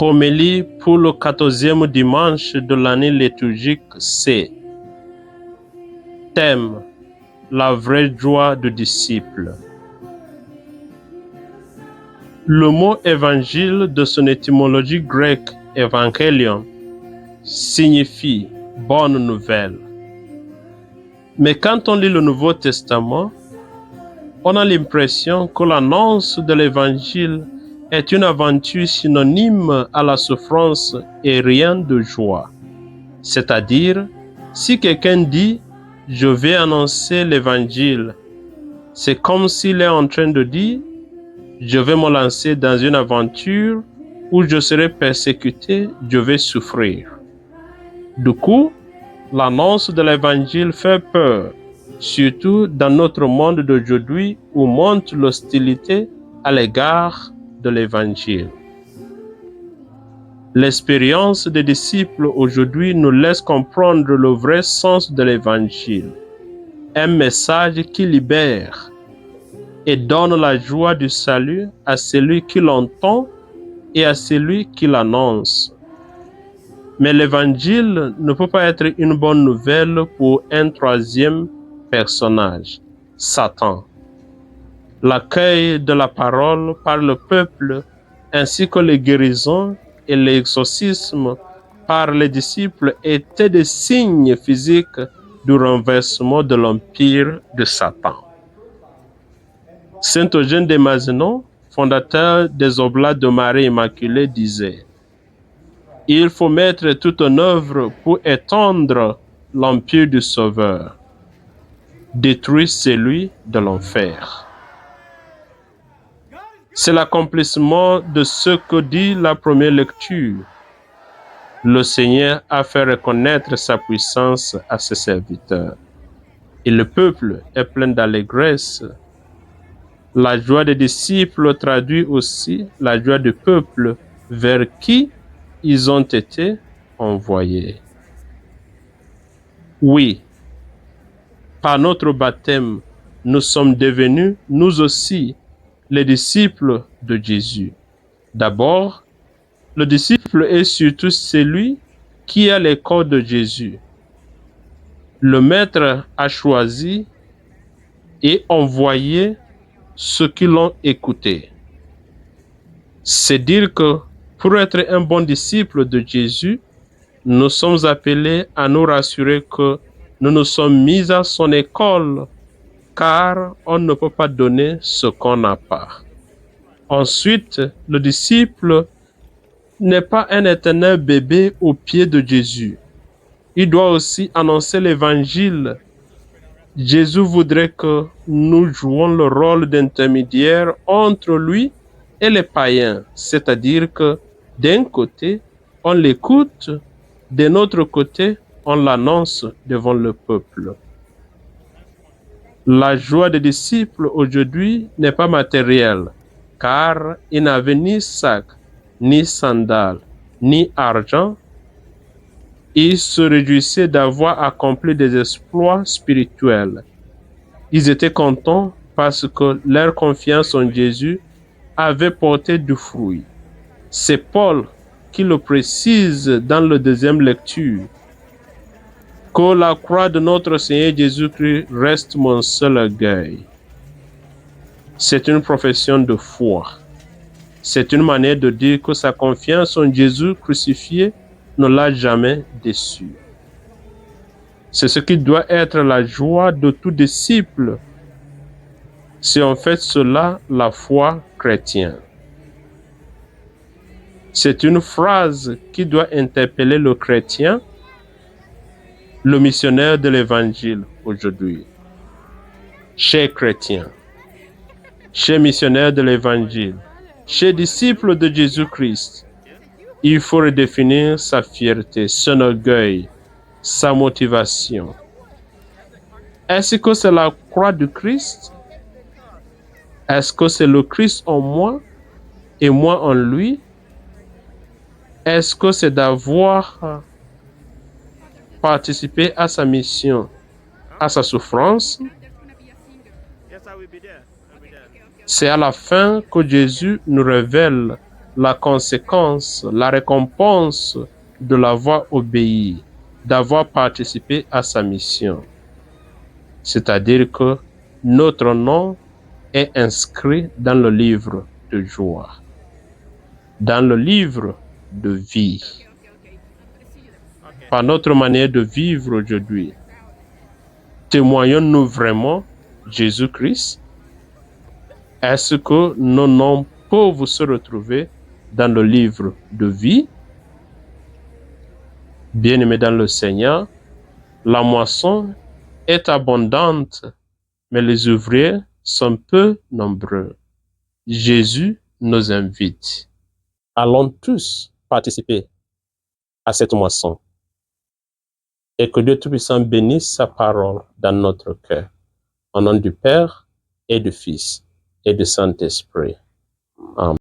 Homélie pour le 14e dimanche de l'année liturgique C. Thème: la vraie joie du disciple. Le mot évangile de son étymologie grecque évangélion signifie bonne nouvelle. Mais quand on lit le Nouveau Testament, on a l'impression que l'annonce de l'évangile est une aventure synonyme à la souffrance et rien de joie. C'est-à-dire, si quelqu'un dit « je vais annoncer l'évangile », c'est comme s'il est en train de dire « je vais me lancer dans une aventure où je serai persécuté, je vais souffrir ». Du coup, l'annonce de l'évangile fait peur, surtout dans notre monde d'aujourd'hui où monte l'hostilité à l'égard de l'évangile. L'expérience des disciples aujourd'hui nous laisse comprendre le vrai sens de l'évangile, un message qui libère et donne la joie du salut à celui qui l'entend et à celui qui l'annonce. Mais l'évangile ne peut pas être une bonne nouvelle pour un troisième personnage, Satan. L'accueil de la parole par le peuple ainsi que les guérisons et l'exorcisme par les disciples étaient des signes physiques du renversement de l'empire de Satan. Saint Eugène de Mazenod, fondateur des Oblats de Marie Immaculée, disait: il faut mettre tout en œuvre pour étendre l'empire du Sauveur, détruire celui de l'enfer. C'est l'accomplissement de ce que dit la première lecture. Le Seigneur a fait reconnaître sa puissance à ses serviteurs. Et le peuple est plein d'allégresse. La joie des disciples traduit aussi la joie du peuple vers qui ils ont été envoyés. Oui, par notre baptême, nous sommes devenus, nous aussi, les disciples de Jésus. D'abord, le disciple est surtout celui qui a les corps de Jésus. Le Maître a choisi et envoyé ceux qui l'ont écouté. C'est dire que pour être un bon disciple de Jésus, nous sommes appelés à nous rassurer que nous nous sommes mis à son école, car on ne peut pas donner ce qu'on n'a pas. Ensuite, le disciple n'est pas un éternel bébé aux pieds de Jésus. Il doit aussi annoncer l'évangile. Jésus voudrait que nous jouions le rôle d'intermédiaire entre lui et les païens, c'est-à-dire que d'un côté, on l'écoute, de notre côté, on l'annonce devant le peuple. La joie des disciples aujourd'hui n'est pas matérielle, car ils n'avaient ni sac, ni sandales, ni argent. Ils se réjouissaient d'avoir accompli des exploits spirituels. Ils étaient contents parce que leur confiance en Jésus avait porté du fruit. C'est Paul qui le précise dans la deuxième lecture. Que la croix de notre Seigneur Jésus-Christ reste mon seul orgueil. C'est une profession de foi. C'est une manière de dire que sa confiance en Jésus crucifié ne l'a jamais déçu. C'est ce qui doit être la joie de tout disciple. C'est en fait cela la foi chrétienne. C'est une phrase qui doit interpeller le chrétien, le missionnaire de l'évangile aujourd'hui. Chers chrétiens, chers missionnaires de l'évangile, chers disciples de Jésus-Christ, il faut redéfinir sa fierté, son orgueil, sa motivation. Est-ce que c'est la croix du Christ? Est-ce que c'est le Christ en moi et moi en lui? Est-ce que c'est d'avoir participé à sa mission, à sa souffrance? C'est à la fin que Jésus nous révèle la conséquence, la récompense de l'avoir obéi, d'avoir participé à sa mission. C'est-à-dire que notre nom est inscrit dans le livre de joie, dans le livre de vie. Par notre manière de vivre aujourd'hui, témoignons-nous vraiment Jésus-Christ? Est-ce que nos noms peuvent se retrouver dans le livre de vie? Bien-aimés dans le Seigneur, la moisson est abondante, mais les ouvriers sont peu nombreux. Jésus nous invite. Allons tous participer à cette moisson. Et que Dieu Tout-Puissant bénisse sa parole dans notre cœur. Au nom du Père et du Fils et du Saint-Esprit. Amen.